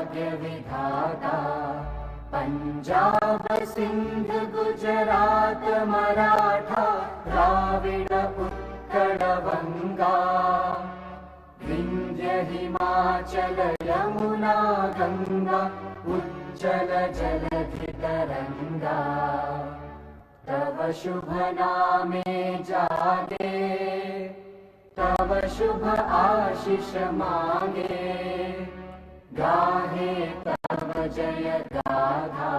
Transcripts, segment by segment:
भाग्य विधाता पंजाब सिंध गुजरात मराठा द्राविड उत्कल बंगा विंध्य हिमाचल यमुना गंगा उज्जल जलधि तरंगा तव शुभ नामे जागे तव शुभ आशीष मांगे गाहे तव जय गाथा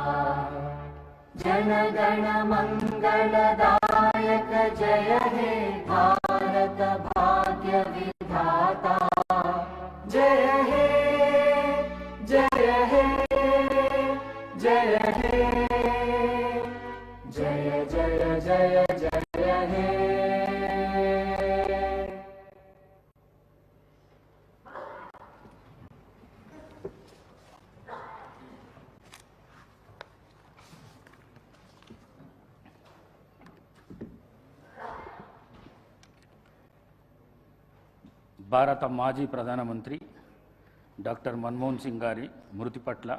जन गण मंगलदायक जय हे भारत भाग्य विधाता जय हे जय हे जय हे जय जय जय जय हे। భారత మాజీ ప్రధానమంత్రి డాక్టర్ మన్మోహన్ సింగ్ గారి మృతి పట్ల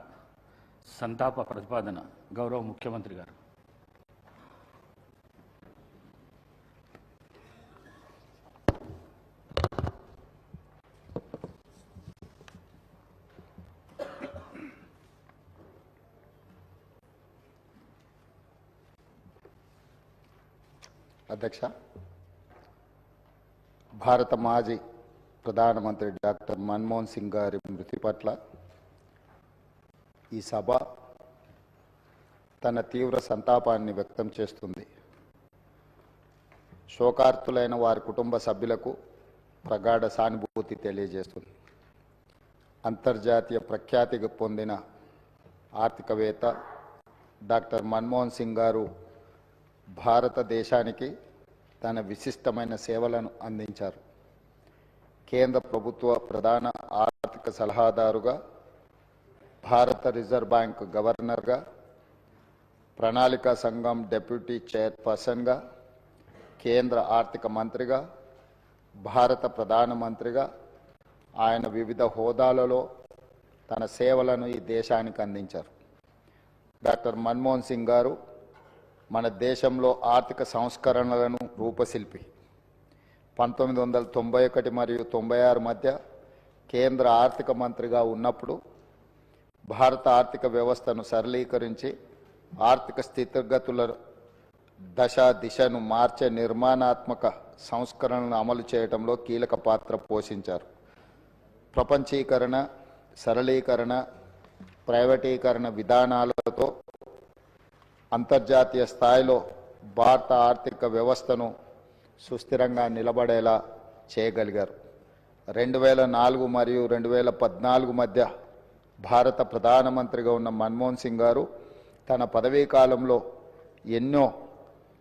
సంతాప ప్రతిపాదన గౌరవ ముఖ్యమంత్రి గారు. అధ్యక్ష, భారత మాజీ ప్రధానమంత్రి డాక్టర్ మన్మోహన్ సింగ్ గారి మృతి పట్ల ఈ సభ తన తీవ్ర సంతాపాన్ని వ్యక్తం చేస్తుంది. శోకార్తులైన వారి కుటుంబ సభ్యులకు ప్రగాఢ సానుభూతి తెలియజేస్తుంది. అంతర్జాతీయ ప్రఖ్యాతి పొందిన ఆర్థికవేత్త డాక్టర్ మన్మోహన్ సింగ్ గారు భారతదేశానికి తన విశిష్టమైన సేవలను అందించారు. కేంద్ర ప్రభుత్వ ప్రధాన ఆర్థిక సలహాదారుగా, భారత రిజర్వ్ బ్యాంక్ గవర్నర్గా, ప్రణాళికా సంఘం డెప్యూటీ చైర్పర్సన్గా, కేంద్ర ఆర్థిక మంత్రిగా, భారత ప్రధానమంత్రిగా ఆయన వివిధ హోదాలలో తన సేవలను ఈ దేశానికి అందించారు. డాక్టర్ మన్మోహన్ సింగ్ గారు మన దేశంలో ఆర్థిక సంస్కరణలను రూపశిల్పి. 1991 మరియు 96 మధ్య కేంద్ర ఆర్థిక మంత్రిగా ఉన్నప్పుడు భారత ఆర్థిక వ్యవస్థను సరళీకరించి ఆర్థిక స్థితిగతుల దిశను మార్చే నిర్మాణాత్మక సంస్కరణలను అమలు చేయడంలో కీలక పాత్ర పోషించారు. ప్రపంచీకరణ, సరళీకరణ, ప్రైవేటీకరణ విధానాలతో అంతర్జాతీయ స్థాయిలో భారత ఆర్థిక వ్యవస్థను సుస్థిరంగా నిలబడేలా చేయగలిగారు. 2004 మరియు 2014 మధ్య భారత ప్రధానమంత్రిగా ఉన్న మన్మోహన్ సింగ్ గారు తన పదవీ కాలంలో ఎన్నో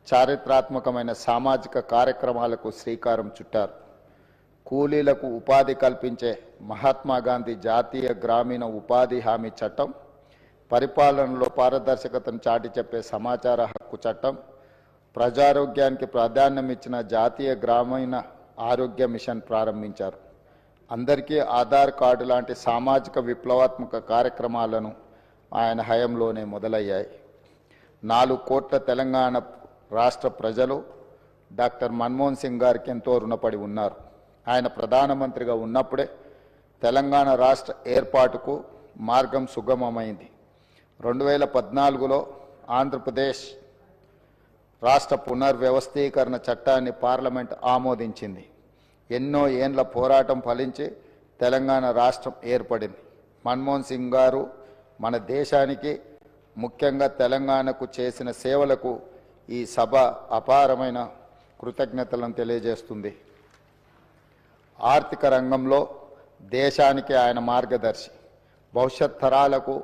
చారిత్రాత్మకమైన సామాజిక కార్యక్రమాలకు శ్రీకారం చుట్టారు. కూలీలకు ఉపాధి కల్పించే మహాత్మా గాంధీ జాతీయ గ్రామీణ ఉపాధి హామీ చట్టం, పరిపాలనలో పారదర్శకతను చాటి చెప్పే సమాచార హక్కు చట్టం, ప్రజారోగ్యానికి ప్రాధాన్యం ఇచ్చిన జాతీయ గ్రామీణ ఆరోగ్య మిషన్ ప్రారంభించారు. అందరికీ ఆధార్ కార్డు లాంటి సామాజిక విప్లవాత్మక కార్యక్రమాలను ఆయన హయాంలోనే మొదలయ్యాయి. 4 కోట్ల తెలంగాణ రాష్ట్ర ప్రజలు డాక్టర్ మన్మోహన్ సింగ్ గారికి ఎంతో రుణపడి ఉన్నారు. ఆయన ప్రధానమంత్రిగా ఉన్నప్పుడే తెలంగాణ రాష్ట్ర ఏర్పాటుకు మార్గం సుగమమైంది. 2014లో ఆంధ్రప్రదేశ్ రాష్ట్ర పునర్వ్యవస్థీకరణ చట్టాన్ని పార్లమెంట్ ఆమోదించింది. ఎన్నో ఏండ్ల పోరాటం ఫలించి తెలంగాణ రాష్ట్రం ఏర్పడింది. మన్మోహన్ సింగ్ గారు మన దేశానికి, ముఖ్యంగా తెలంగాణకు చేసిన సేవలకు ఈ సభ అపారమైన కృతజ్ఞతలను తెలియజేస్తుంది. ఆర్థిక రంగంలో దేశానికి ఆయన మార్గదర్శి, భవిష్యత్ తరాలకు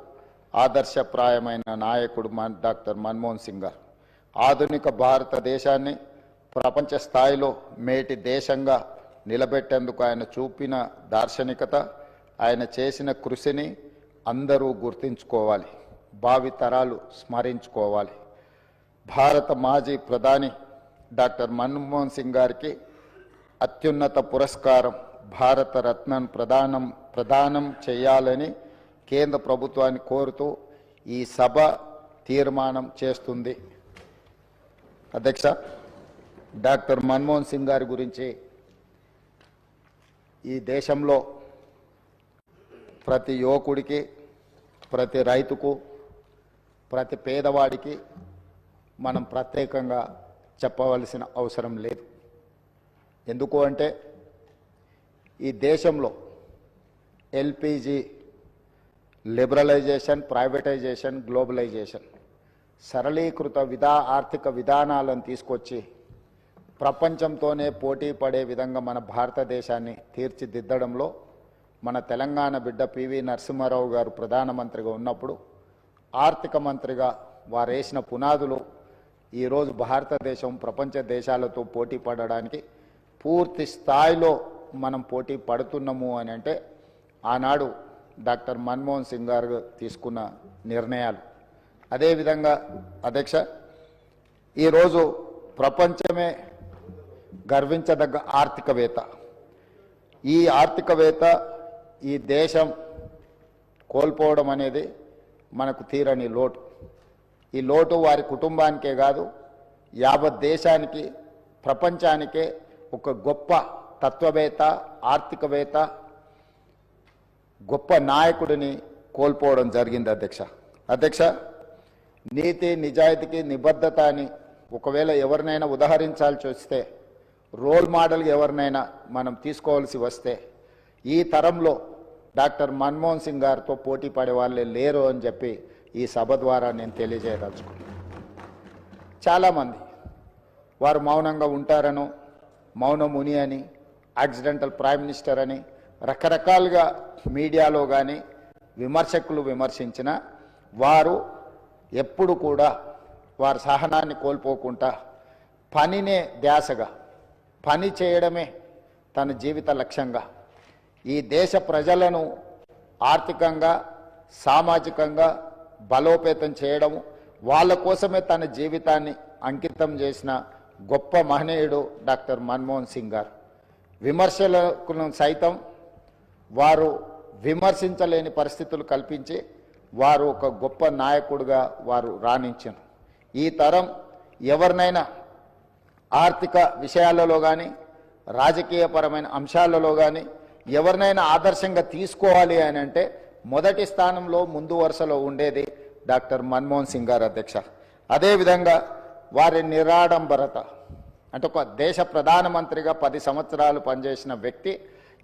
ఆదర్శప్రాయమైన నాయకుడు డాక్టర్ మన్మోహన్ సింగ్ గారు. ఆధునిక భారతదేశాన్ని ప్రపంచ స్థాయిలో మేటి దేశంగా నిలబెట్టేందుకు ఆయన చూపిన దార్శనికత, ఆయన చేసిన కృషిని అందరూ గుర్తించుకోవాలి, భావి తరాలు స్మరించుకోవాలి. భారత మాజీ ప్రధాని డాక్టర్ మన్మోహన్ సింగ్ గారికి అత్యున్నత పురస్కారం భారత రత్నను ప్రదానం చేయాలని కేంద్ర ప్రభుత్వాన్ని కోరుతూ ఈ సభ తీర్మానం చేస్తుంది. అధ్యక్ష, డాక్టర్ మన్మోహన్ సింగ్ గారి గురించి ఈ దేశంలో ప్రతి యువకుడికి, ప్రతి రైతుకు, ప్రతి పేదవాడికి మనం ప్రత్యేకంగా చెప్పవలసిన అవసరం లేదు. ఎందుకు అంటే ఈ దేశంలో ఎల్పిజి లిబరలైజేషన్, ప్రైవేటైజేషన్, గ్లోబలైజేషన్ సరళీకృత ఆర్థిక విధానాలను తీసుకొచ్చి ప్రపంచంతోనే పోటీ పడే విధంగా మన భారతదేశాన్ని తీర్చిదిద్దడంలో మన తెలంగాణ బిడ్డ పివి నరసింహారావు గారు ప్రధానమంత్రిగా ఉన్నప్పుడు ఆర్థిక మంత్రిగా వారు వేసిన పునాదులు ఈరోజు భారతదేశం ప్రపంచ దేశాలతో పోటీ పడడానికి పూర్తి స్థాయిలో మనం పోటీ పడుతున్నాము అని అంటే ఆనాడు డాక్టర్ మన్మోహన్ సింగ్ గారు తీసుకున్న నిర్ణయాలు. అదేవిధంగా అధ్యక్ష, ఈరోజు ప్రపంచమే గర్వించదగ్గ ఆర్థికవేత్త, ఈ ఆర్థికవేత్త ఈ దేశం కోల్పోవడం అనేది మనకు తీరని లోటు. ఈ లోటు వారి కుటుంబానికే కాదు, యావత్ దేశానికి, ప్రపంచానికే ఒక గొప్ప తత్వవేత్త, ఆర్థికవేత్త, గొప్ప నాయకుడిని కోల్పోవడం జరిగింది. అధ్యక్ష, నీతి నిజాయితీకి నిబద్ధత అని ఒకవేళ ఎవరినైనా ఉదాహరించాల్సి వస్తే, రోల్ మోడల్ ఎవరినైనా మనం తీసుకోవాల్సి వస్తే ఈ తరంలో డాక్టర్ మన్మోహన్ సింగ్ గారితో పోటీ పడే వాళ్ళే లేరు అని చెప్పి ఈ సభ ద్వారా నేను తెలియజేయదలుచుకున్నాను. చాలామంది వారు మౌనంగా ఉంటారనో, మౌనముని అని, యాక్సిడెంటల్ ప్రైమ్ మినిస్టర్ అని రకరకాలుగా మీడియాలో కానీ విమర్శకులు విమర్శించిన వారు ఎప్పుడు కూడా వారి సహనాన్ని కోల్పోకుండా పనినే ధ్యాసగా, పని చేయడమే తన జీవిత లక్ష్యంగా ఈ దేశ ప్రజలను ఆర్థికంగా, సామాజికంగా బలోపేతం చేయడము, వాళ్ళ కోసమే తన జీవితాన్ని అంకితం చేసిన గొప్ప మహనీయుడు డాక్టర్ మన్మోహన్ సింగ్ గారు. విమర్శలను సైతం వారు విమర్శించలేని పరిస్థితులు కల్పించి వారు ఒక గొప్ప నాయకుడిగా వారు రాణించారు. ఈ తరం ఎవరినైనా ఆర్థిక విషయాలలో కానీ, రాజకీయపరమైన అంశాలలో కానీ ఎవరినైనా ఆదర్శంగా తీసుకోవాలి అని అంటే మొదటి స్థానంలో ముందు వరుసలో ఉండేది డాక్టర్ మన్మోహన్ సింగ్ గారు. అధ్యక్ష, అదేవిధంగా వారి నిరాడంబరత, అంటే ఒక దేశ ప్రధానమంత్రిగా 10 సంవత్సరాలు పనిచేసిన వ్యక్తి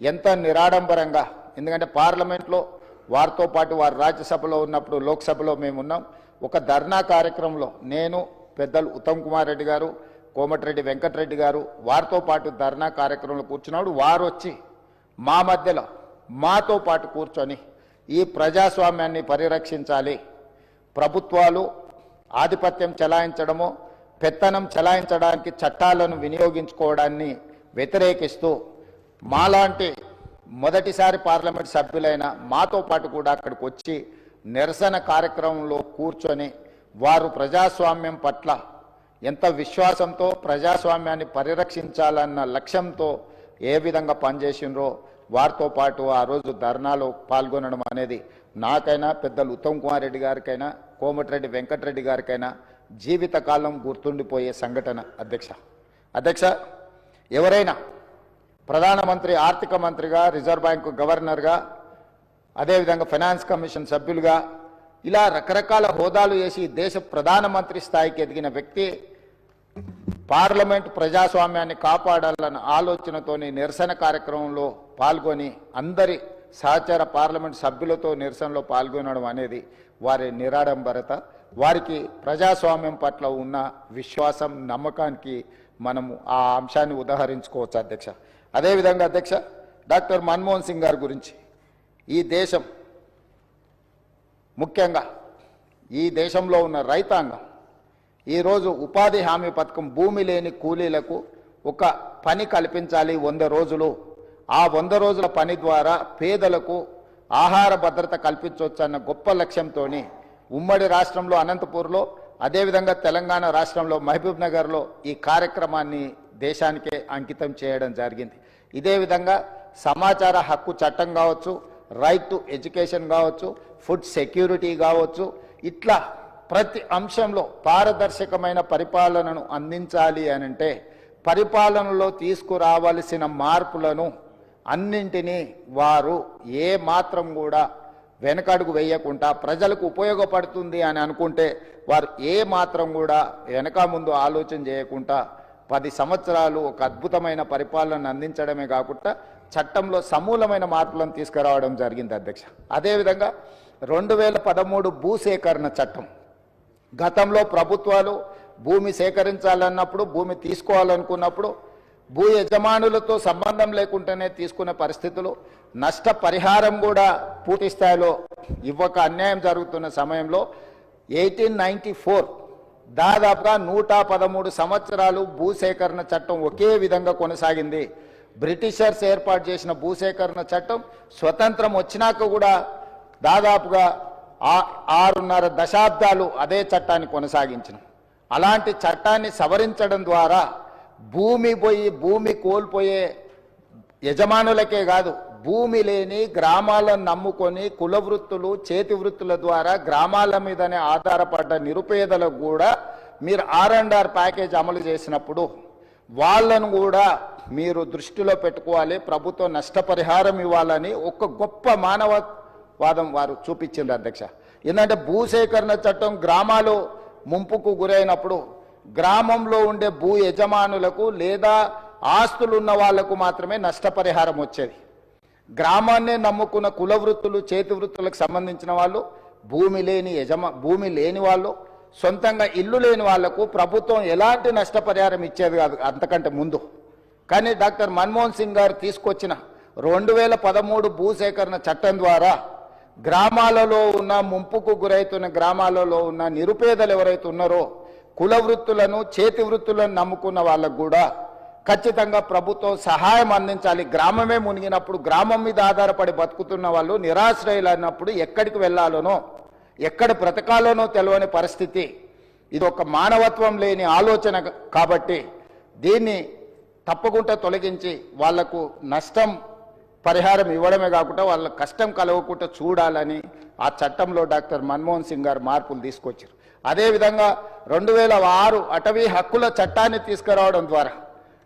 ఎంత నిరాడంబరంగా, ఎందుకంటే పార్లమెంట్లో వారితో పాటు వారు రాజ్యసభలో ఉన్నప్పుడు, లోక్సభలో మేమున్నాం, ఒక ధర్నా కార్యక్రమంలో నేను, పెద్దలు ఉత్తమ్ కుమార్ రెడ్డి గారు, కోమటిరెడ్డి వెంకటరెడ్డి గారు వారితో పాటు ధర్నా కార్యక్రమంలో కూర్చున్నాడు. వారు వచ్చి మా మధ్యలో మాతో పాటు కూర్చొని ఈ ప్రజాస్వామ్యాన్ని పరిరక్షించాలి, ప్రభుత్వాలు ఆధిపత్యం చెలాయించడమో, పెత్తనం చెలాయించడానికి చట్టాలను వినియోగించుకోవడాన్ని వ్యతిరేకిస్తూ మాలాంటి మొదటిసారి పార్లమెంట్ సభ్యులైన మాతో పాటు కూడా అక్కడికి వచ్చి నిరసన కార్యక్రమంలో కూర్చొని వారు ప్రజాస్వామ్యం పట్ల ఎంత విశ్వాసంతో ప్రజాస్వామ్యాన్ని పరిరక్షించాలన్న లక్ష్యంతో ఏ విధంగా పనిచేసినరో వారితో పాటు ఆ రోజు ధర్నాలో పాల్గొనడం అనేది నాకైనా, పెద్దలు ఉత్తమ్ కుమార్ రెడ్డి గారికైనా, కోమటిరెడ్డి వెంకటరెడ్డి గారికైనా జీవితకాలం గుర్తుండిపోయే సంఘటన. అధ్యక్ష, ఎవరైనా ప్రధానమంత్రి, ఆర్థిక మంత్రిగా, రిజర్వ్ బ్యాంకు గవర్నర్గా, అదేవిధంగా ఫైనాన్స్ కమిషన్ సభ్యులుగా ఇలా రకరకాల హోదాలు వేసి దేశ ప్రధానమంత్రి స్థాయికి ఎదిగిన వ్యక్తి పార్లమెంట్ ప్రజాస్వామ్యాన్ని కాపాడాలన్న ఆలోచనతోని నిరసన కార్యక్రమంలో పాల్గొని అందరి సహచర పార్లమెంట్ సభ్యులతో నిరసనలో పాల్గొనడం అనేది వారి నిరాడంబరత, వారికి ప్రజాస్వామ్యం పట్ల ఉన్న విశ్వాసం, నమ్మకానికి మనము ఆ అంశాన్ని ఉదాహరించుకోవచ్చు. అధ్యక్ష, అదేవిధంగా అధ్యక్ష, డాక్టర్ మన్మోహన్ సింగ్ గారి గురించి ఈ దేశం, ముఖ్యంగా ఈ దేశంలో ఉన్న రైతాంగం ఈరోజు ఉపాధి హామీ పథకం, భూమి లేని కూలీలకు ఒక పని కల్పించాలి 100 రోజులు. ఆ 100 రోజుల పని ద్వారా పేదలకు ఆహార భద్రత కల్పించవచ్చు అన్న గొప్ప లక్ష్యంతో ఉమ్మడి రాష్ట్రంలో అనంతపూర్లో, అదేవిధంగా తెలంగాణ రాష్ట్రంలో మహబూబ్ నగర్లో ఈ కార్యక్రమాన్ని దేశానికే అంకితం చేయడం జరిగింది. ఇదే విధంగా సమాచార హక్కు చట్టం కావచ్చు, రైట్ టు ఎడ్యుకేషన్ కావచ్చు, ఫుడ్ సెక్యూరిటీ కావచ్చు, ఇట్లా ప్రతి అంశంలో పారదర్శకమైన పరిపాలనను అందించాలి అనంటే పరిపాలనలో తీసుకురావాల్సిన మార్పులను అన్నింటినీ వారు ఏ మాత్రం కూడా వెనకడుగు వేయకుండా ప్రజలకు ఉపయోగపడుతుంది అని అనుకుంటే వారు ఏ మాత్రం కూడా వెనక ముందు ఆలోచన చేయకుండా 10 సంవత్సరాలు ఒక అద్భుతమైన పరిపాలన అందించడమే కాకుండా చట్టంలో సమూలమైన మార్పులను తీసుకురావడం జరిగింది అధ్యక్ష. అదేవిధంగా 2013 భూసేకరణ చట్టం, గతంలో ప్రభుత్వాలు భూమి సేకరించాలన్నప్పుడు, భూమి తీసుకోవాలనుకున్నప్పుడు భూ యజమానులతో సంబంధం లేకుండానే తీసుకునే పరిస్థితులు, నష్టపరిహారం కూడా పూర్తి స్థాయిలో ఇవ్వక అన్యాయం జరుగుతున్న సమయంలో 1894 దాదాపుగా 113 సంవత్సరాలు భూసేకరణ చట్టం ఒకే విధంగా కొనసాగింది. బ్రిటిషర్స్ ఏర్పాటు చేసిన భూసేకరణ చట్టం స్వతంత్రం వచ్చినాక కూడా దాదాపుగా 6.5 దశాబ్దాలు అదే చట్టాన్ని కొనసాగించిన. అలాంటి చట్టాన్ని సవరించడం ద్వారా భూమి కోల్పోయే యజమానులకే కాదు, భూమి లేని గ్రామాలను నమ్ముకొని కుల వృత్తులు, చేతి వృత్తుల ద్వారా గ్రామాల మీదనే ఆధారపడ్డ నిరుపేదలకు కూడా మీరు R&R ప్యాకేజ్ అమలు చేసినప్పుడు వాళ్ళను కూడా మీరు దృష్టిలో పెట్టుకోవాలి, ప్రభుత్వం నష్టపరిహారం ఇవ్వాలని ఒక గొప్ప మానవవాదం వారు చూపించింది అధ్యక్ష. ఎందుకంటే భూసేకరణ చట్టం గ్రామాలు ముంపుకు గురైనప్పుడు గ్రామంలో ఉండే భూ యజమానులకు లేదా ఆస్తులు ఉన్న వాళ్లకు మాత్రమే నష్టపరిహారం వచ్చేది. గ్రామాన్నే నమ్ముకున్న కుల వృత్తులు, చేతి వృత్తులకు సంబంధించిన వాళ్ళు, భూమి లేని వాళ్ళు, సొంతంగా ఇల్లు లేని వాళ్లకు ప్రభుత్వం ఎలాంటి నష్టపరిహారం ఇచ్చేది కాదు అంతకంటే ముందు. కానీ డాక్టర్ మన్మోహన్ సింగ్ గారు తీసుకొచ్చిన 2013 భూసేకరణ చట్టం ద్వారా గ్రామాలలో ఉన్న ముంపుకు గురైతున్న గ్రామాలలో ఉన్న నిరుపేదలు ఎవరైతే ఉన్నారో కుల వృత్తులను, చేతి వృత్తులను నమ్ముకున్న వాళ్ళకు కూడా ఖచ్చితంగా ప్రభుత్వం సహాయం అందించాలి. గ్రామమే మునిగినప్పుడు, గ్రామం మీద ఆధారపడి బతుకుతున్న వాళ్ళు నిరాశ్రయులు అన్నప్పుడు ఎక్కడికి వెళ్ళాలనో, ఎక్కడ బ్రతకాలనో తెలియని పరిస్థితి. ఇది ఒక మానవత్వం లేని ఆలోచన కాబట్టి దీన్ని తప్పకుండా తొలగించి వాళ్లకు నష్టం పరిహారం ఇవ్వడమే కాకుండా వాళ్ళ కష్టం కలగకుండా చూడాలని ఆ చట్టంలో డాక్టర్ మన్మోహన్ సింగ్ గారు మార్పులు తీసుకొచ్చారు. అదేవిధంగా 2006 అటవీ హక్కుల చట్టాన్ని తీసుకురావడం ద్వారా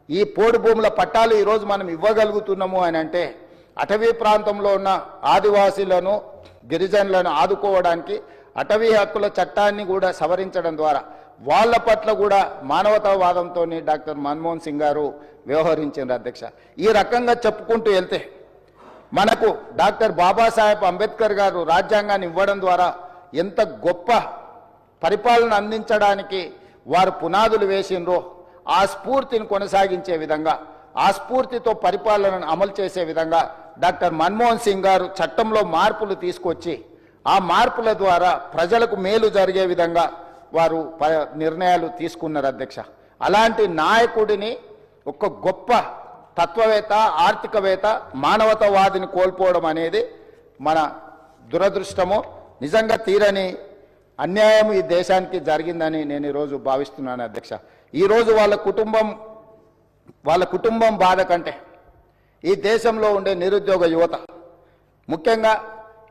ఈ పోడు భూముల పట్టాలు ఈరోజు మనం ఇవ్వగలుగుతున్నాము అని అంటే అటవీ ప్రాంతంలో ఉన్న ఆదివాసీలను, గిరిజనులను ఆదుకోవడానికి అటవీ హక్కుల చట్టాన్ని కూడా సవరించడం ద్వారా వాళ్ళ పట్ల కూడా మానవతావాదంతో డాక్టర్ మన్మోహన్ సింగ్ గారు వ్యవహరించారు అధ్యక్ష. ఈ రకంగా చెప్పుకుంటూ వెళ్తే మనకు డాక్టర్ బాబాసాహెబ్ అంబేద్కర్ గారు రాజ్యాంగాన్ని ఇవ్వడం ద్వారా ఎంత గొప్ప పరిపాలన అందించడానికి వారు పునాదులు వేసిండ్రో ఆ స్ఫూర్తిని కొనసాగించే విధంగా, ఆ స్ఫూర్తితో పరిపాలనను అమలు చేసే విధంగా డాక్టర్ మన్మోహన్ సింగ్ గారు చట్టంలో మార్పులు తీసుకొచ్చి ఆ మార్పుల ద్వారా ప్రజలకు మేలు జరిగే విధంగా వారు నిర్ణయాలు తీసుకున్నారు అధ్యక్ష. అలాంటి నాయకుడిని, ఒక గొప్ప తత్వవేత్త, ఆర్థికవేత్త, మానవతావాదిని కోల్పోవడం అనేది మన దురదృష్టము. నిజంగా తీరని అన్యాయం ఈ దేశానికి జరిగిందని నేను ఈరోజు భావిస్తున్నాను అధ్యక్ష. ఈరోజు వాళ్ళ కుటుంబం బాధ కంటే ఈ దేశంలో ఉండే నిరుద్యోగ యువత, ముఖ్యంగా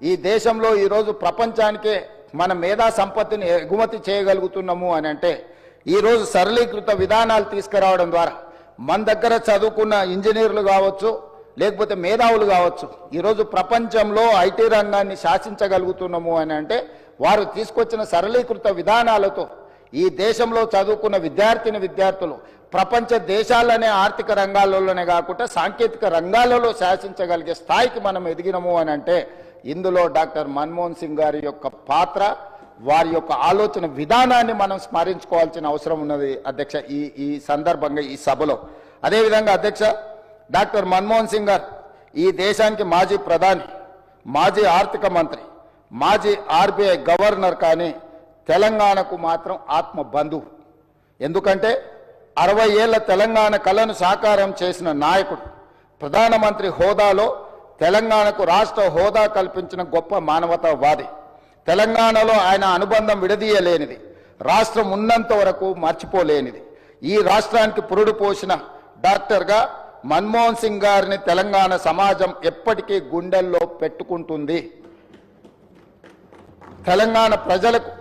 ఈ దేశంలో ఈరోజు ప్రపంచానికే మన మేధా సంపత్తిని ఎగుమతి చేయగలుగుతున్నాము అని అంటే ఈరోజు సరళీకృత విధానాలు తీసుకురావడం ద్వారా మన దగ్గర చదువుకున్న ఇంజనీర్లు కావచ్చు, లేకపోతే మేధావులు కావచ్చు, ఈరోజు ప్రపంచంలో ఐటీ రంగాన్ని శాసించగలుగుతున్నాము అని అంటే వారు తీసుకొచ్చిన సరళీకృత విధానాలతో ఈ దేశంలో చదువుకున్న విద్యార్థులు ప్రపంచ దేశాలనే ఆర్థిక రంగాలలోనే కాకుండా సాంకేతిక రంగాలలో శాసించగలిగే స్థాయికి మనం ఎదిగినము అని అంటే ఇందులో డాక్టర్ మన్మోహన్ సింగ్ గారి యొక్క పాత్ర, వారి యొక్క ఆలోచన విధానాన్ని మనం స్మరించుకోవాల్సిన అవసరం ఉన్నది అధ్యక్ష ఈ సందర్భంగా ఈ సభలో. అదేవిధంగా అధ్యక్ష, డాక్టర్ మన్మోహన్ సింగ్ గారు ఈ దేశానికి మాజీ ప్రధాని, మాజీ ఆర్థిక మంత్రి, మాజీ RBI గవర్నర్, కానీ తెలంగాణకు మాత్రం ఆత్మ బంధువు. ఎందుకంటే 60 ఏళ్ల తెలంగాణ కళను సాకారం చేసిన నాయకుడు, ప్రధానమంత్రి హోదాలో తెలంగాణకు రాష్ట్ర హోదా కల్పించిన గొప్ప మానవతావాది. తెలంగాణలో ఆయన అనుబంధం విడదీయలేనిది, రాష్ట్రం ఉన్నంత వరకు మర్చిపోలేనిది. ఈ రాష్ట్రానికి పురుడు పోసిన డాక్టర్గా మన్మోహన్ సింగ్ గారిని తెలంగాణ సమాజం ఎప్పటికీ గుండెల్లో పెట్టుకుంటుంది. తెలంగాణ ప్రజలకు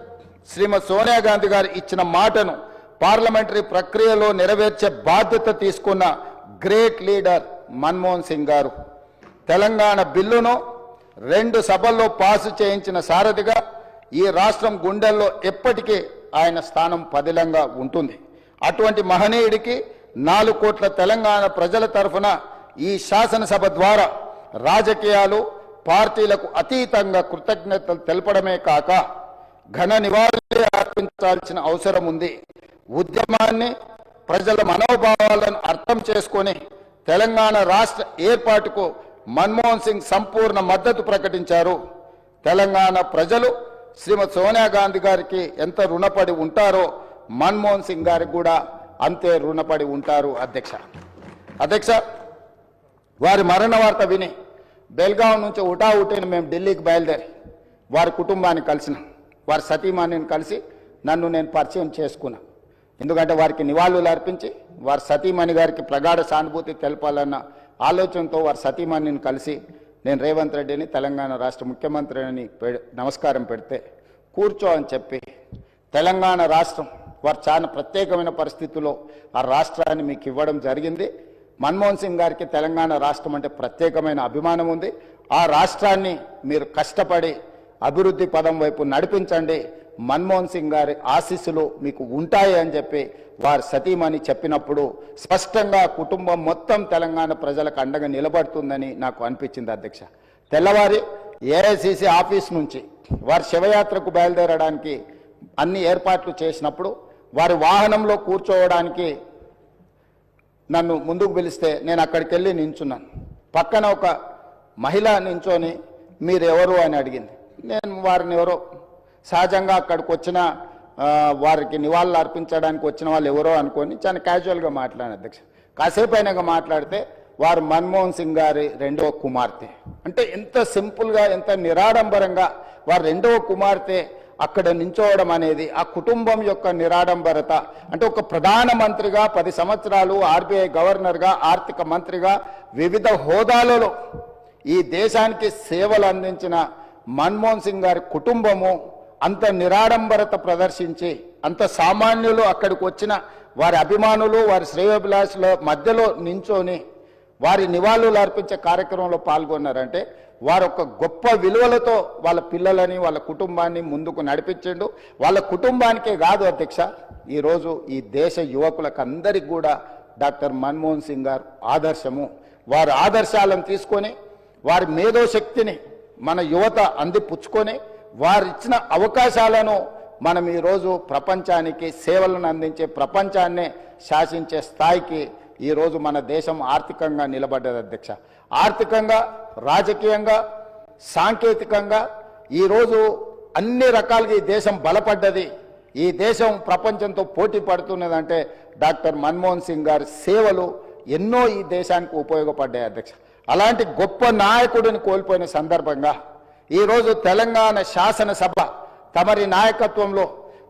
శ్రీమతి సోనియా గాంధీ గారు ఇచ్చిన మాటను పార్లమెంటరీ ప్రక్రియలో నెరవేర్చే బాధ్యత తీసుకున్న గ్రేట్ లీడర్ మన్మోహన్ సింగ్ గారు. తెలంగాణ బిల్లును 2 సభల్లో పాసు చేయించిన సారథిగా ఈ రాష్ట్రం గుండెల్లో ఎప్పటికీ ఆయన స్థానం పదిలంగా ఉంటుంది. అటువంటి మహనీయుడికి 4 కోట్ల తెలంగాణ ప్రజల తరఫున ఈ శాసనసభ ద్వారా రాజకీయాలు పార్టీలకు అతీతంగా కృతజ్ఞతలు తెలపడమే కాక ఘన నివాళులు అర్పించాల్సిన అవసరం ఉంది. ఉద్యమాన్ని, ప్రజల మనోభావాలను అర్థం చేసుకొని తెలంగాణ రాష్ట్ర ఏర్పాటుకు మన్మోహన్ సింగ్ సంపూర్ణ మద్దతు ప్రకటించారు. తెలంగాణ ప్రజలు శ్రీమతి సోనియా గాంధీ గారికి ఎంత రుణపడి ఉంటారో మన్మోహన్ సింగ్ గారికి కూడా అంతే రుణపడి ఉంటారు. అధ్యక్ష, వారి మరణ వార్త విని బెల్గాం నుంచి ఉటావుటిని మేము ఢిల్లీకి బయలుదేరి వారి కుటుంబాన్ని కలిసినాం. వారి సతీమణిని కలిసి నన్ను నేను పరిచయం చేసుకున్నా. ఎందుకంటే వారికి నివాళులు అర్పించి వారి సతీమణి గారికి ప్రగాఢ సానుభూతి తెలపాలన్న ఆలోచనతో వారి సతీమణిని కలిసి నేను రేవంత్ రెడ్డిని తెలంగాణ రాష్ట్ర ముఖ్యమంత్రిని నమస్కారం పెడితే కూర్చో అని చెప్పి తెలంగాణ రాష్ట్రం వారు చాలా ప్రత్యేకమైన పరిస్థితుల్లో ఆ రాష్ట్రాన్ని మీకు ఇవ్వడం జరిగింది. మన్మోహన్ సింగ్ గారికి తెలంగాణ రాష్ట్రం అంటే ప్రత్యేకమైన అభిమానం ఉంది. ఆ రాష్ట్రాన్ని మీరు కష్టపడి అభివృద్ధి పదం వైపు నడిపించండి, మన్మోహన్ సింగ్ గారి ఆశీస్సులు మీకు ఉంటాయి అని చెప్పి వారి సతీమణి చెప్పినప్పుడు స్పష్టంగా కుటుంబం మొత్తం తెలంగాణ ప్రజలకు అండగా నిలబడుతుందని నాకు అనిపించింది. అధ్యక్ష, తెల్లవారి ఏఐసిసి ఆఫీస్ నుంచి వారి శివయాత్రకు బయలుదేరడానికి అన్ని ఏర్పాట్లు చేసినప్పుడు వారి వాహనంలో కూర్చోవడానికి నన్ను ముందుకు పిలిస్తే నేను అక్కడికి వెళ్ళి నించున్నాను. పక్కన ఒక మహిళ నించొని మీరెవరు అని అడిగింది. నేను వారిని ఎవరో సహజంగా అక్కడికి వచ్చిన వారికి నివాళులు అర్పించడానికి వచ్చిన వాళ్ళు ఎవరో అనుకొని చాలా క్యాజువల్గా మాట్లాడాను. అధ్యక్ష, కాసేపు అయినాక మాట్లాడితే వారు మన్మోహన్ సింగ్ గారి 2వ కుమార్తె. అంటే ఎంత సింపుల్గా, ఎంత నిరాడంబరంగా వారి 2వ కుమార్తె అక్కడ నించోవడం అనేది ఆ కుటుంబం యొక్క నిరాడంబరత. అంటే ఒక ప్రధానమంత్రిగా 10 సంవత్సరాలు, ఆర్బీఐ గవర్నర్గా, ఆర్థిక మంత్రిగా వివిధ హోదాలలో ఈ దేశానికి సేవలు అందించిన మన్మోహన్ సింగ్ గారి కుటుంబము అంత నిరాడంబరత ప్రదర్శించి అంత సామాన్యులు అక్కడికి వచ్చిన వారి అభిమానులు, వారి శ్రేయోభిలాషుల మధ్యలో నించొని వారి నివాళులు అర్పించే కార్యక్రమంలో పాల్గొన్నారంటే వారు ఒక గొప్ప విలువలతో వాళ్ళ పిల్లలని, వాళ్ళ కుటుంబాన్ని ముందుకు నడిపించిండు. వాళ్ళ కుటుంబానికే కాదు అధ్యక్ష, ఈరోజు ఈ దేశ యువకులకు అందరికీ కూడా డాక్టర్ మన్మోహన్ సింగ్ గారు ఆదర్శము. వారి ఆదర్శాలను తీసుకొని వారి మేధోశక్తిని మన యువత అందిపుచ్చుకొని వారిచ్చిన అవకాశాలను మనం ఈరోజు ప్రపంచానికి సేవలను అందించే, ప్రపంచాన్నే శాసించే స్థాయికి ఈరోజు మన దేశం ఆర్థికంగా నిలబడ్డది. అధ్యక్ష, ఆర్థికంగా, రాజకీయంగా, సాంకేతికంగా ఈరోజు అన్ని రకాలుగా ఈ దేశం బలపడ్డది. ఈ దేశం ప్రపంచంతో పోటీ పడుతున్నదంటే డాక్టర్ మన్మోహన్ సింగ్ గారి సేవలు ఎన్నో ఈ దేశానికి ఉపయోగపడ్డాయి. అధ్యక్ష, అలాంటి గొప్ప నాయకుడిని కోల్పోయిన సందర్భంగా ఈరోజు తెలంగాణ శాసనసభ తమరి నాయకత్వంలో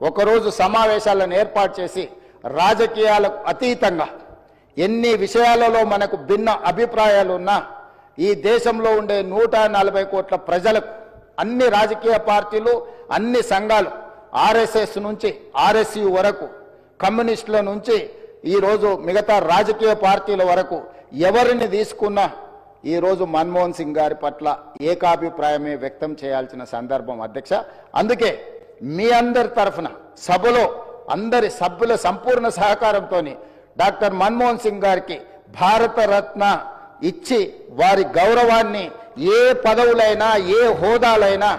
ఒకరోజు సమావేశాలను ఏర్పాటు చేసి రాజకీయాలకు అతీతంగా ఎన్ని విషయాలలో మనకు భిన్న అభిప్రాయాలు ఉన్నా ఈ దేశంలో ఉండే 140 కోట్ల ప్రజలకు అన్ని రాజకీయ పార్టీలు, అన్ని సంఘాలు, ఆర్ఎస్ఎస్ నుంచి ఆర్ఎస్యు వరకు, కమ్యూనిస్టుల నుంచి ఈరోజు మిగతా రాజకీయ పార్టీల వరకు ఎవరిని తీసుకున్నా ఈరోజు మన్మోహన్ సింగ్ గారి పట్ల ఏకాభిప్రాయమే వ్యక్తం చేయాల్సిన సందర్భం. అధ్యక్ష, అందుకే మీ అందరి తరఫున సభలో అందరి సభ్యుల సంపూర్ణ సహకారంతో డాక్టర్ మన్మోహన్ సింగ్ గారికి భారతరత్న ఇచ్చి వారి గౌరవాన్ని ఏ పదవులైనా, ఏ హోదాలైనా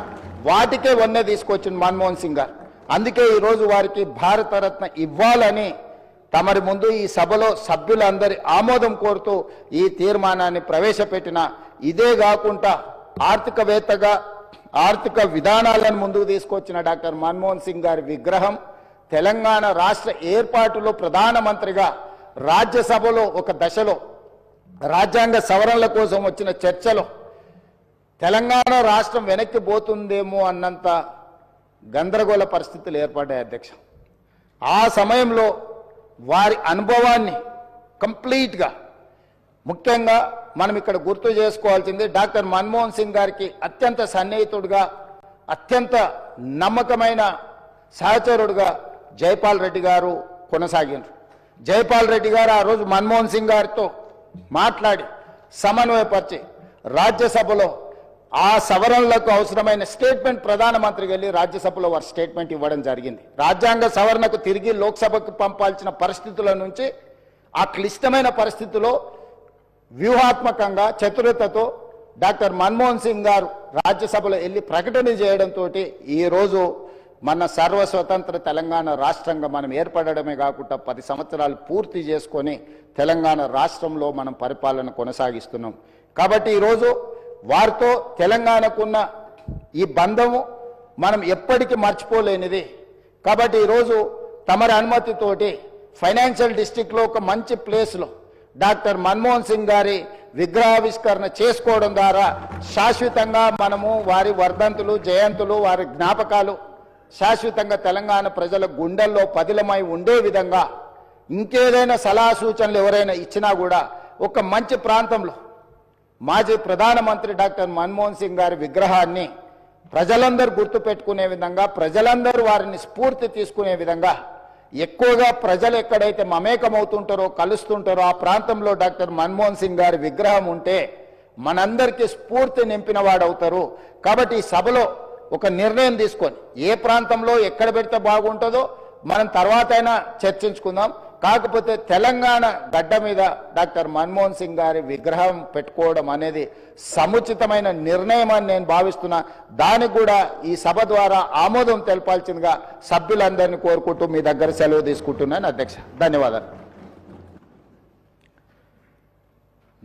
వాటికే వన్నె తీసుకొచ్చిన మన్మోహన్ సింగ్ గారు. అందుకే ఈరోజు వారికి భారతరత్న ఇవ్వాలని తమరి ముందు ఈ సభలో సభ్యులందరి ఆమోదం కోరుతూ ఈ తీర్మానాన్ని ప్రవేశపెట్టిన. ఇదే కాకుండా ఆర్థికవేత్తగా ఆర్థిక విధానాలను ముందుకు తీసుకొచ్చిన డాక్టర్ మన్మోహన్ సింగ్ గారి విగ్రహం తెలంగాణ రాష్ట్ర ఏర్పాటులో ప్రధానమంత్రిగా రాజ్యసభలో ఒక దశలో రాజ్యాంగ సవరణల కోసం వచ్చిన చర్చలో తెలంగాణ రాష్ట్రం వెనక్కి పోతుందేమో అన్నంత గందరగోళ పరిస్థితులు ఏర్పడ్డాయి. అధ్యక్ష, ఆ సమయంలో వారి అనుభవాన్ని కంప్లీట్గా ముఖ్యంగా మనం ఇక్కడ గుర్తు చేసుకోవాల్సింది డాక్టర్ మన్మోహన్ సింగ్ గారికి అత్యంత సన్నిహితుడుగా అత్యంత నమ్మకమైన సహచరుడుగా జైపాల్ రెడ్డి గారు కొనసాగినారు. జైపాల్ రెడ్డి గారు ఆ రోజు మన్మోహన్ సింగ్ గారితో మాట్లాడి సమన్వయపరిచి రాజ్యసభలో ఆ సవరణలకు అవసరమైన స్టేట్మెంట్ ప్రధానమంత్రికి వెళ్ళి రాజ్యసభలో వారి స్టేట్మెంట్ ఇవ్వడం జరిగింది. రాజ్యాంగ సవరణకు తిరిగి లోక్సభకు పంపాల్సిన పరిస్థితుల నుంచి ఆ క్లిష్టమైన పరిస్థితుల్లో వ్యూహాత్మకంగా చతురతతో డాక్టర్ మన్మోహన్ సింగ్ గారు రాజ్యసభలో వెళ్ళి ప్రకటన చేయడంతో ఈరోజు మన సర్వస్వతంత్ర తెలంగాణ రాష్ట్రంగా మనం ఏర్పడడమే కాకుండా 10 సంవత్సరాలు పూర్తి చేసుకొని తెలంగాణ రాష్ట్రంలో మనం పరిపాలన కొనసాగిస్తున్నాం. కాబట్టి ఈరోజు వారితో తెలంగాణకున్న ఈ బంధము మనం ఎప్పటికీ మర్చిపోలేనిది. కాబట్టి ఈరోజు తమరి అనుమతితోటి ఫైనాన్షియల్ డిస్ట్రిక్ట్లో ఒక మంచి ప్లేస్లో డాక్టర్ మన్మోహన్ సింగ్ గారి విగ్రహావిష్కరణ చేసుకోవడం ద్వారా శాశ్వతంగా మనము వారి వర్ధంతులు జయంతులు వారి జ్ఞాపకాలు శాశ్వతంగా తెలంగాణ ప్రజల గుండెల్లో పదిలమై ఉండే విధంగా ఇంకేదైనా సలహా సూచనలు ఎవరైనా ఇచ్చినా కూడా ఒక మంచి ప్రాంతంలో మాజీ ప్రధానమంత్రి డాక్టర్ మన్మోహన్ సింగ్ గారి విగ్రహాన్ని ప్రజలందరూ గుర్తుపెట్టుకునే విధంగా ప్రజలందరూ వారిని స్ఫూర్తి తీసుకునే విధంగా ఎక్కువగా ప్రజలు ఎక్కడైతే మమేకమవుతుంటారో కలుస్తుంటారో ఆ ప్రాంతంలో డాక్టర్ మన్మోహన్ సింగ్ గారి విగ్రహం ఉంటే మనందరికీ స్ఫూర్తి నింపిన వాడవుతారు. కాబట్టి ఈ సభలో ఒక నిర్ణయం తీసుకొని ఏ ప్రాంతంలో ఎక్కడ పెడితే బాగుంటుందో మనం తర్వాత అయినా చర్చించుకుందాం. కాకపోతే తెలంగాణ గడ్డ మీద డాక్టర్ మన్మోహన్ సింగ్ గారి విగ్రహం పెట్టుకోవడం అనేది సముచితమైన నిర్ణయం అని నేను భావిస్తున్నా. దానికి కూడా ఈ సభ ద్వారా ఆమోదం తెలపాల్సిందిగా సభ్యులందరినీ కోరుకుంటూ మీ దగ్గర సెలవు తీసుకుంటున్నాను అధ్యక్ష. ధన్యవాదాలు.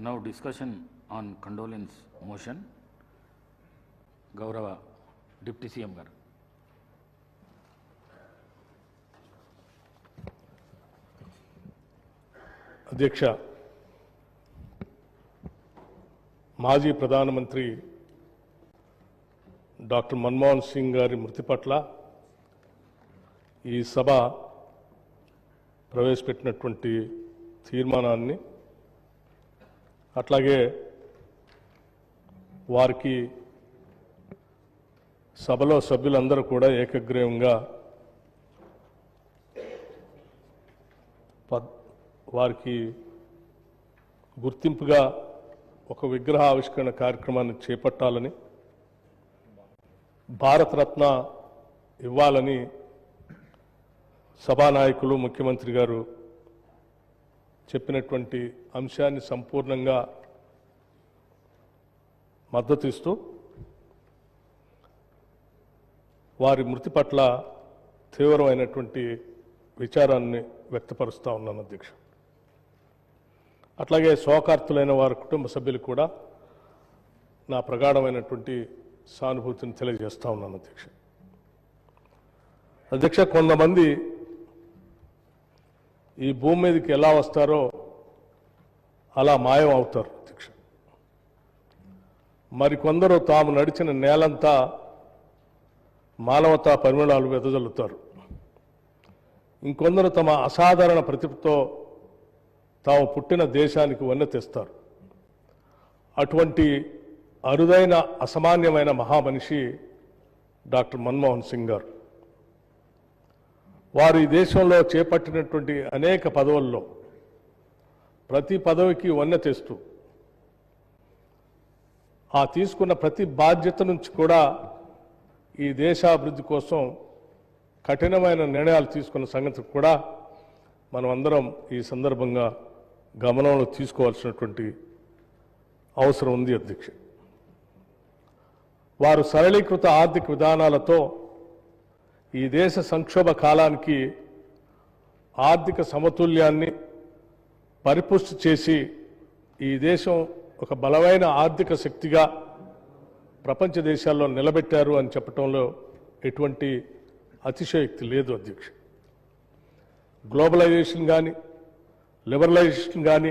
Now discussion on condolence motion. గౌరవ డిప్యూటీ సీఎం గారు. అధ్యక్ష, మాజీ ప్రధానమంత్రి డాక్టర్ మన్మోహన్ సింగ్ గారి మృతి పట్ల ఈ సభ ప్రవేశపెట్టినటువంటి తీర్మానాన్ని అట్లాగే వారికి సభలో సభ్యులందరూ కూడా ఏకగ్రీవంగా వారికి గుర్తింపుగా ఒక విగ్రహ ఆవిష్కరణ కార్యక్రమాన్ని చేపట్టాలని భారతరత్న ఇవ్వాలని సభానాయకులు ముఖ్యమంత్రి గారు చెప్పినటువంటి అంశాన్ని సంపూర్ణంగా మద్దతు ఇస్తూ వారి మృతి పట్ల తీవ్రమైనటువంటి విచారాన్ని వ్యక్తపరుస్తూ ఉన్నాను అధ్యక్ష. అట్లాగే శోకార్తులైన వారి కుటుంబ సభ్యులు కూడా నా ప్రగాఢమైనటువంటి సానుభూతిని తెలియజేస్తూ ఉన్నాను అధ్యక్ష. అధ్యక్ష, కొంతమంది ఈ భూమి మీదకి ఎలా వస్తారో అలా మాయం అవుతారు అధ్యక్ష. మరికొందరు తాము నడిచిన నేలంతా మానవతా పరిమళాలు వెదజల్లుతారు. ఇంకొందరు తమ అసాధారణ ప్రతిభతో తాము పుట్టిన దేశానికి వన్నె తెస్తారు. అటువంటి అరుదైన అసామాన్యమైన మహామనిషి డాక్టర్ మన్మోహన్ సింగ్ గారు. వారు ఈ దేశంలో చేపట్టినటువంటి అనేక పదవుల్లో ప్రతి పదవికి వన్నె తెస్తూ ఆ తీసుకున్న ప్రతి బాధ్యత నుంచి కూడా ఈ దేశాభివృద్ధి కోసం కఠినమైన నిర్ణయాలు తీసుకున్న సంగతి కూడా మనం అందరం ఈ సందర్భంగా గమనంలో తీసుకోవాల్సినటువంటి అవసరం ఉంది అధ్యక్ష. వారు సరళీకృత ఆర్థిక విధానాలతో ఈ దేశ సంక్షోభ కాలానికి ఆర్థిక సమతుల్యాన్ని పరిపుష్టి చేసి ఈ దేశం ఒక బలమైన ఆర్థిక శక్తిగా ప్రపంచ దేశాల్లో నిలబెట్టారు అని చెప్పడంలో ఎటువంటి అతిశయోక్తి లేదు అధ్యక్ష. గ్లోబలైజేషన్ కానీ లిబరలైజేషన్ కానీ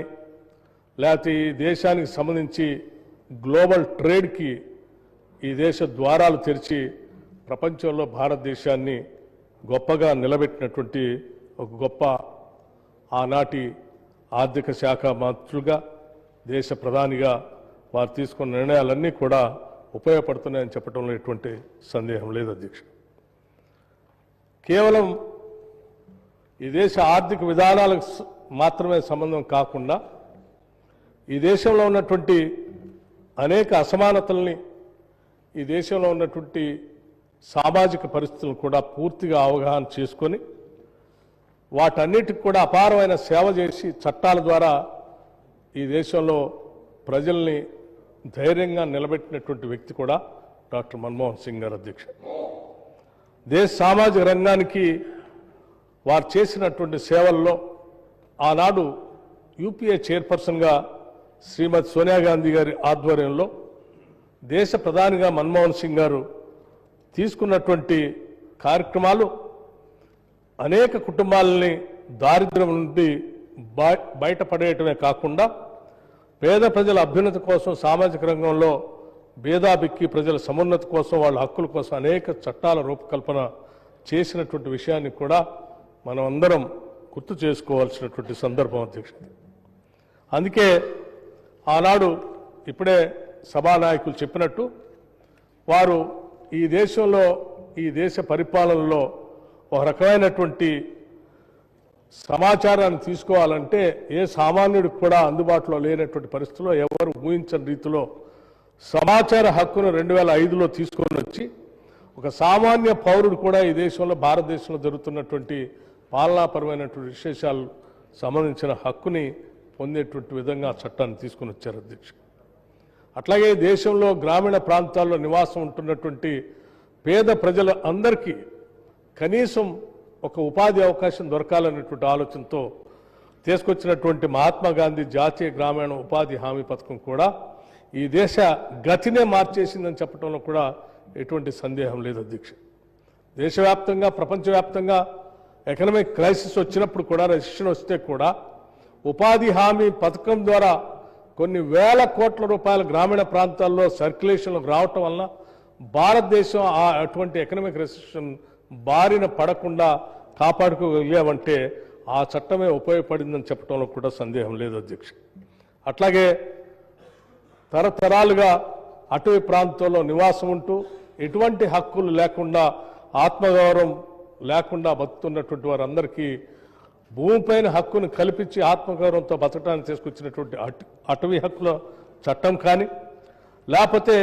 లేకపోతే ఈ దేశానికి సంబంధించి గ్లోబల్ ట్రేడ్కి ఈ దేశ ద్వారాలు తెరిచి ప్రపంచంలో భారతదేశాన్ని గొప్పగా నిలబెట్టినటువంటి ఒక గొప్ప ఆనాటి ఆర్థిక శాఖ మంత్రులుగా దేశ ప్రధానిగా వారు తీసుకున్న నిర్ణయాలన్నీ కూడా ఉపయోగపడుతున్నాయని చెప్పడంలో ఎటువంటి సందేహం లేదు అధ్యక్ష. కేవలం ఈ దేశ ఆర్థిక విధానాలకు మాత్రమే సంబంధం కాకుండా ఈ దేశంలో ఉన్నటువంటి అనేక అసమానతల్ని, ఈ దేశంలో ఉన్నటువంటి సామాజిక పరిస్థితులను కూడా పూర్తిగా అవగాహన చేసుకొని వాటన్నిటికి కూడా అపారమైన సేవ చేసి చట్టాల ద్వారా ఈ దేశంలో ప్రజల్ని ధైర్యంగా నిలబెట్టినటువంటి వ్యక్తి కూడా డాక్టర్ మన్మోహన్ సింగ్ గారు అధ్యక్ష. దేశ సామాజిక రంగానికి వారు చేసినటువంటి సేవల్లో ఆనాడు యూపీఏ చైర్పర్సన్గా శ్రీమతి సోనియా గాంధీ గారి ఆధ్వర్యంలో దేశ ప్రధానిగా మన్మోహన్ సింగ్ గారు తీసుకున్నటువంటి కార్యక్రమాలు అనేక కుటుంబాలని దారిద్ర్యం నుండి బయటపడేయటమే కాకుండా పేద ప్రజల అభ్యున్నతి కోసం సామాజిక రంగంలో భేదాభిక్కి ప్రజల సమున్నతి కోసం వాళ్ళ హక్కుల కోసం అనేక చట్టాల రూపకల్పన చేసినటువంటి విషయాన్ని కూడా మనం అందరం గుర్తు చేసుకోవాల్సినటువంటి సందర్భం అధ్యక్షుడు. అందుకే ఆనాడు ఇప్పుడే సభానాయకులు చెప్పినట్టు వారు ఈ దేశంలో ఈ దేశ పరిపాలనలో ఒక రకమైనటువంటి సమాచారాన్ని తీసుకోవాలంటే ఏ సామాన్యుడికి కూడా అందుబాటులో లేనటువంటి పరిస్థితుల్లో ఎవరు ఊహించని రీతిలో సమాచార హక్కును 2005లో తీసుకొని వచ్చి ఒక సామాన్య పౌరుడు కూడా ఈ దేశంలో భారతదేశంలో జరుగుతున్నటువంటి పాలనాపరమైనటువంటి విశేషాలు సంబంధించిన హక్కుని పొందేటువంటి విధంగా చట్టాన్ని తీసుకొని వచ్చారు అధ్యక్ష. అట్లాగే దేశంలో గ్రామీణ ప్రాంతాల్లో నివాసం ఉంటున్నటువంటి పేద ప్రజల అందరికీ కనీసం ఒక ఉపాధి అవకాశం దొరకాలనేటువంటి ఆలోచనతో తీసుకొచ్చినటువంటి మహాత్మా గాంధీ జాతీయ గ్రామీణ ఉపాధి హామీ పథకం కూడా ఈ దేశ గతినే మార్చేసిందని చెప్పడంలో కూడా ఎటువంటి సందేహం లేదు అధ్యక్ష. దేశవ్యాప్తంగా ప్రపంచవ్యాప్తంగా ఎకనామిక్ క్రైసిస్ వచ్చినప్పుడు కూడా, రెసిషన్ వస్తే కూడా ఉపాధి హామీ పథకం ద్వారా కొన్ని వేల కోట్ల రూపాయల గ్రామీణ ప్రాంతాల్లో సర్క్యులేషన్లోకి రావటం వలన భారతదేశం అటువంటి ఎకనామిక్ రెసిషన్ బారిన పడకుండా కాపాడుకోగలిగామంటే ఆ చట్టమే ఉపయోగపడిందని చెప్పడంలో కూడా సందేహం లేదు అధ్యక్ష. అట్లాగే తరతరాలుగా అటవీ ప్రాంతంలో నివాసం ఉంటూ ఎటువంటి హక్కులు లేకుండా ఆత్మగౌరవం లేకుండా బతుకుతున్నటువంటి వారందరికీ భూమిపైన హక్కును కల్పించి ఆత్మగౌరవంతో బతకడానికి తీసుకొచ్చినటువంటి అటవీ హక్కుల చట్టం కానీ, లేకపోతే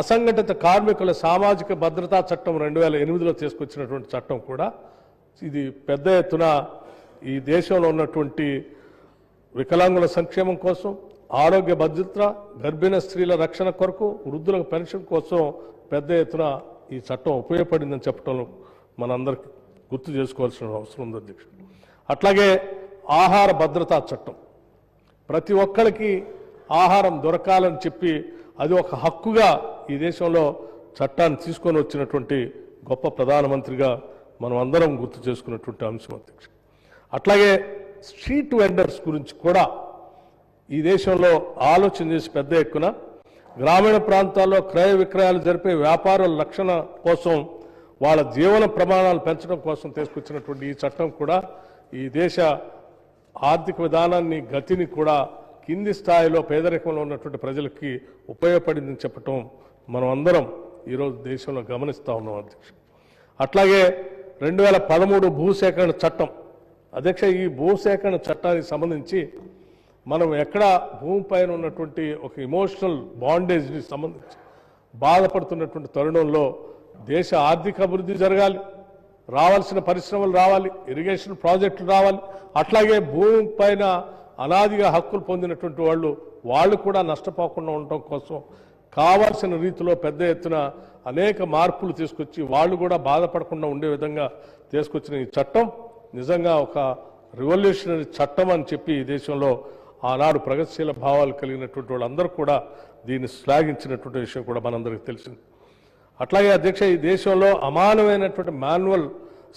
అసంఘటిత కార్మికుల సామాజిక భద్రతా చట్టం 2008లో తీసుకొచ్చినటువంటి చట్టం కూడా ఇది పెద్ద ఎత్తున ఈ దేశంలో ఉన్నటువంటి వికలాంగుల సంక్షేమం కోసం, ఆరోగ్య భద్రత, గర్భిణ స్త్రీల రక్షణ కొరకు, వృద్ధులకు పెన్షన్ కోసం పెద్ద ఎత్తున ఈ చట్టం ఉపయోగపడిందని చెప్పడంలో మనందరికీ గుర్తు చేసుకోవాల్సిన అవసరం ఉంది అధ్యక్షుడు. అట్లాగే ఆహార భద్రతా చట్టం, ప్రతి ఒక్కరికి ఆహారం దొరకాలని చెప్పి అది ఒక హక్కుగా ఈ దేశంలో చట్టాన్ని తీసుకొని వచ్చినటువంటి గొప్ప ప్రధానమంత్రిగా మనం అందరం గుర్తు చేసుకున్నటువంటి అంశం అధ్యక్ష. అట్లాగే స్ట్రీట్ వెండర్స్ గురించి కూడా ఈ దేశంలో ఆలోచన చేసి పెద్ద ఎత్తున గ్రామీణ ప్రాంతాల్లో క్రయ విక్రయాలు జరిపే వ్యాపారుల రక్షణ కోసం, వాళ్ళ జీవన ప్రమాణాలు పెంచడం కోసం తీసుకొచ్చినటువంటి ఈ చట్టం కూడా ఈ దేశ ఆర్థిక విధానాన్ని, గతిని కూడా కింది స్థాయిలో పేదరికంలో ఉన్నటువంటి ప్రజలకి ఉపయోగపడిందని చెప్పటం మనం అందరం ఈరోజు దేశంలో గమనిస్తూ ఉన్నాం అధ్యక్ష. అట్లాగే 2013 భూసేకరణ చట్టం అధ్యక్ష. ఈ భూసేకరణ చట్టానికి సంబంధించి మనం ఎక్కడ భూమిపైన ఉన్నటువంటి ఒక ఇమోషనల్ బాండేజ్ని సంబంధించి బాధపడుతున్నటువంటి తరుణంలో దేశ ఆర్థిక అభివృద్ధి జరగాలి, రావాల్సిన పరిశ్రమలు రావాలి, ఇరిగేషన్ ప్రాజెక్టులు రావాలి. అట్లాగే భూమి పైన అనాదిగా హక్కులు పొందినటువంటి వాళ్ళు కూడా నష్టపోకుండా ఉండటం కోసం కావాల్సిన రీతిలో పెద్ద ఎత్తున అనేక మార్పులు తీసుకొచ్చి వాళ్ళు కూడా బాధపడకుండా ఉండే విధంగా తీసుకొచ్చిన ఈ చట్టం నిజంగా ఒక రివల్యూషనరీ చట్టం అని చెప్పి ఈ దేశంలో ఆనాడు ప్రగతిశీల భావాలు కలిగినటువంటి వాళ్ళందరూ కూడా దీన్ని శ్లాఘించినటువంటి విషయం కూడా మనందరికీ తెలిసింది. అట్లాగే అధ్యక్ష, ఈ దేశంలో అమానమైనటువంటి మాన్యువల్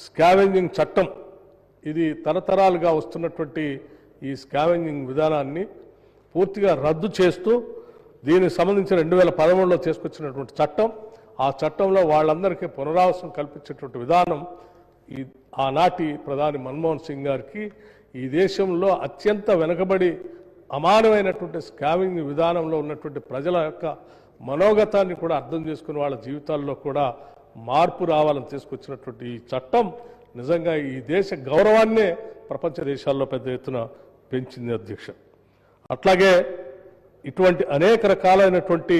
స్కావెంజింగ్ చట్టం, ఇది తరతరాలుగా వస్తున్నటువంటి ఈ స్కావెంజింగ్ విధానాన్ని పూర్తిగా రద్దు చేస్తూ దీనికి సంబంధించి 2013లో తీసుకొచ్చినటువంటి చట్టం, ఆ చట్టంలో వాళ్ళందరికీ పునరావాసం కల్పించేటువంటి విధానం ఆనాటి ప్రధాని మన్మోహన్ సింగ్ గారికి ఈ దేశంలో అత్యంత వెనుకబడి అమానమైనటువంటి స్కామింగ్ విధానంలో ఉన్నటువంటి ప్రజల యొక్క మనోగతాన్ని కూడా అర్థం చేసుకుని వాళ్ళ జీవితాల్లో కూడా మార్పు రావాలని తీసుకొచ్చినటువంటి ఈ చట్టం నిజంగా ఈ దేశ గౌరవాన్నే ప్రపంచ దేశాల్లో పెద్ద ఎత్తున పెంచింది అధ్యక్ష. అట్లాగే ఇటువంటి అనేక రకాలైనటువంటి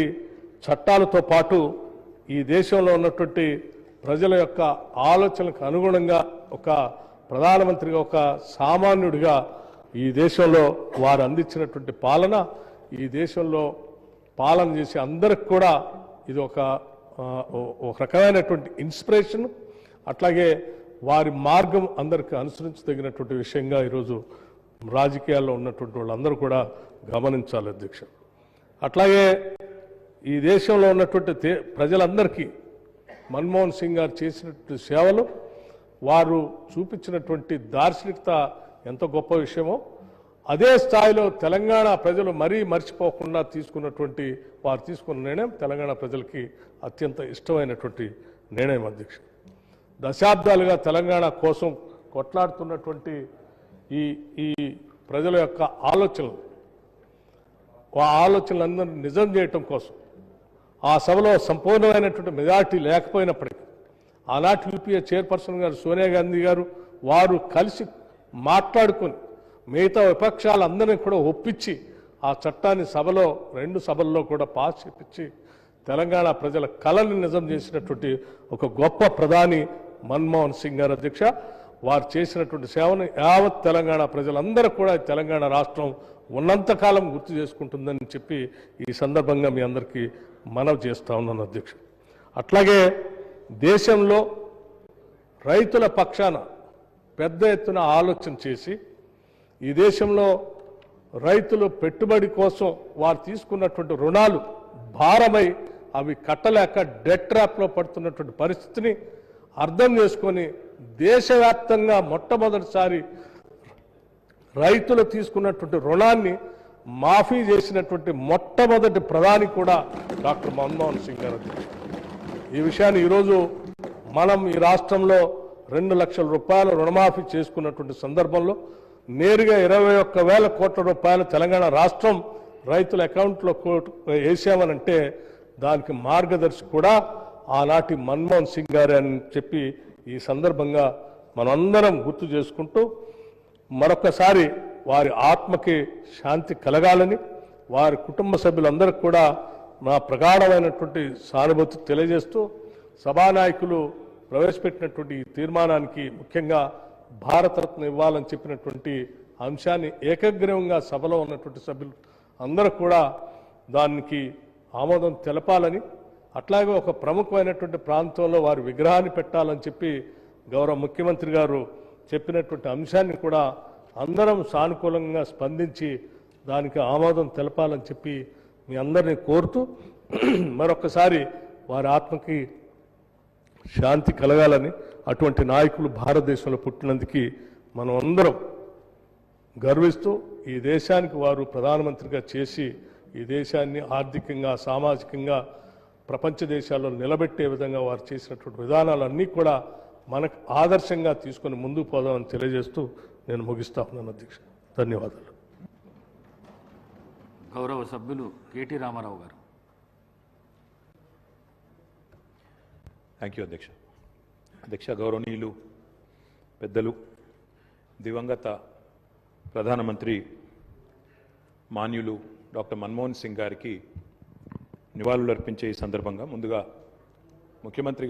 చట్టాలతో పాటు ఈ దేశంలో ఉన్నటువంటి ప్రజల యొక్క ఆలోచనలకు అనుగుణంగా ఒక ప్రధానమంత్రిగా ఒక సామాన్యుడిగా ఈ దేశంలో వారు అందించినటువంటి పాలన ఈ దేశంలో పాలన చేసే అందరికి కూడా ఇది ఒక రకమైనటువంటి ఇన్స్పిరేషన్. అట్లాగే వారి మార్గం అందరికీ అనుసరించదగినటువంటి విషయంగా ఈరోజు రాజకీయాల్లో ఉన్నటువంటి వాళ్ళందరూ కూడా గమనించాలి అధ్యక్ష. అట్లాగే ఈ దేశంలో ఉన్నటువంటి ప్రజలందరికీ మన్మోహన్ సింగ్ గారు చేసినటువంటి సేవలు వారు చూపించినటువంటి దార్శనికత ఎంత గొప్ప విషయమో అదే స్థాయిలో తెలంగాణ ప్రజలు మరీ మర్చిపోకుండా తీసుకున్నటువంటి వారు తీసుకున్న నిర్ణయం తెలంగాణ ప్రజలకి అత్యంత ఇష్టమైనటువంటి నిర్ణయం అధ్యక్ష. దశాబ్దాలుగా తెలంగాణ కోసం కొట్లాడుతున్నటువంటి ఈ ప్రజల యొక్క ఆలోచనలందరినీ నిజం చేయటం కోసం ఆ సభలో సంపూర్ణమైనటువంటి మెజార్టీ లేకపోయినప్పటికీ ఆనాటి యూపీఏ చైర్పర్సన్ గారు సోనియా గాంధీ గారు వారు కలిసి మాట్లాడుకొని మిగతా విపక్షాలందరినీ కూడా ఒప్పించి ఆ చట్టాన్ని సభలో 2 సభల్లో కూడా పాస్ చేపించి తెలంగాణ ప్రజల కళని నిజం చేసినటువంటి ఒక గొప్ప ప్రధాని మన్మోహన్ సింగ్ గారు అధ్యక్ష. వారు చేసినటువంటి సేవను యావత్ తెలంగాణ ప్రజలందరూ కూడా తెలంగాణ రాష్ట్రం ఉన్నంతకాలం గుర్తు చేసుకుంటుందని చెప్పి ఈ సందర్భంగా మీ అందరికీ మనవి చేస్తా ఉన్నాను అధ్యక్ష. అట్లాగే దేశంలో రైతుల పక్షాన పెద్ద ఎత్తున ఆలోచన చేసి ఈ దేశంలో రైతులు పెట్టుబడి కోసం వారు తీసుకున్నటువంటి రుణాలు భారమై అవి కట్టలేక డెట్ ట్రాప్లో పడుతున్నటువంటి పరిస్థితిని అర్థం చేసుకొని దేశవ్యాప్తంగా మొట్టమొదటిసారి రైతులు తీసుకున్నటువంటి రుణాన్ని మాఫీ చేసినటువంటి మొట్టమొదటి ప్రధాని కూడా డాక్టర్ మన్మోహన్ సింగ్ గారు. ఈ విషయాన్ని ఈరోజు మనం ఈ రాష్ట్రంలో 2 లక్షల రూపాయల రుణమాఫీ చేసుకున్నటువంటి సందర్భంలో నేరుగా 21,000 కోట్ల రూపాయలు తెలంగాణ రాష్ట్రం రైతుల అకౌంట్లో వేసామనంటే దానికి మార్గదర్శి కూడా ఆనాటి మన్మోహన్ సింగ్ గారే అని చెప్పి ఈ సందర్భంగా మనందరం గుర్తు చేసుకుంటూ మరొకసారి వారి ఆత్మకి శాంతి కలగాలని వారి కుటుంబ సభ్యులందరికీ కూడా నా ప్రగాఢమైనటువంటి సానుభూతి తెలియజేస్తూ సభానాయకులు ప్రవేశపెట్టినటువంటి ఈ తీర్మానానికి ముఖ్యంగా భారతరత్న ఇవ్వాలని చెప్పినటువంటి అంశాన్ని ఏకగ్రీవంగా సభలో ఉన్నటువంటి సభ్యులు అందరూ కూడా దానికి ఆమోదం తెలపాలని అట్లాగే ఒక ప్రముఖమైనటువంటి ప్రాంతంలో వారి విగ్రహాన్ని పెట్టాలని చెప్పి గౌరవ ముఖ్యమంత్రి గారు చెప్పినటువంటి అంశాన్ని కూడా అందరం సానుకూలంగా స్పందించి దానికి ఆమోదం తెలపాలని చెప్పి మీ అందరినీ కోరుతూ మరొకసారి వారి ఆత్మకి శాంతి కలగాలని అటువంటి నాయకులు భారతదేశంలో పుట్టినందుకు మనం అందరం గర్విస్తూ ఈ దేశానికి వారు ప్రధానమంత్రిగా చేసి ఈ దేశాన్ని ఆర్థికంగా సామాజికంగా ప్రపంచ దేశాల్లో నిలబెట్టే విధంగా వారు చేసినటువంటి విధానాలన్నీ కూడా మనకు ఆదర్శంగా తీసుకొని ముందుకు పోదామని తెలియజేస్తూ నేను ముగిస్తా ఉన్నాను అధ్యక్ష. ధన్యవాదాలు. గౌరవ సభ్యులు కేటీ రామారావు గారు. థ్యాంక్ యూ అధ్యక్ష. అధ్యక్ష, గౌరవనీయులు పెద్దలు, దివంగత ప్రధానమంత్రి మాన్యులు డాక్టర్ మన్మోహన్ సింగ్ గారికి నివాళులర్పించే ఈ సందర్భంగా ముందుగా ముఖ్యమంత్రి